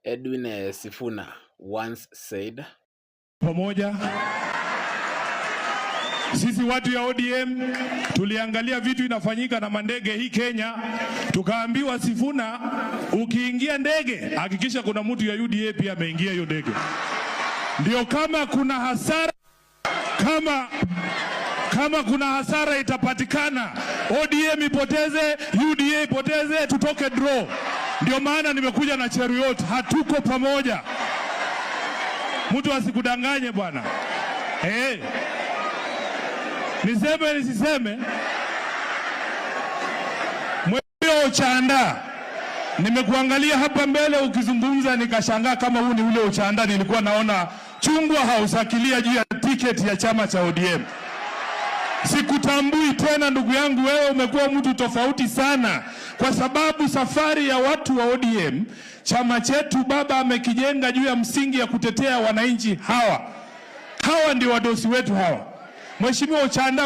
Edwin Sifuna once said, pamoja sisi watu ya ODM tuliangalia vitu inafanyika na mandege hii Kenya, tukaambiwa Sifuna, ukiingia ndege hakikisha kuna mtu ya UDA pia ameingia hiyo ndege, ndio kama kuna hasara, kama kuna hasara itapatikana, ODM ipoteze, UDA ipoteze, tutoke draw. Ndio maana nimekuja na Cheruiyot, hatuko pamoja. Mtu asikudanganye bwana. Niseme nisiseme, Mweleo Ochanda, nimekuangalia hapa mbele ukizungumza nikashangaa kama huu ni ule Ochanda nilikuwa naona chungwa hausakilia juu ya tiketi ya chama cha ODM. Sikutambui tena ndugu yangu, wewe umekuwa mtu tofauti sana, kwa sababu safari ya watu wa ODM, chama chetu baba amekijenga juu ya msingi ya kutetea wananchi hawa. Hawa ndio wadosi wetu hawa. Mheshimiwa Ochanda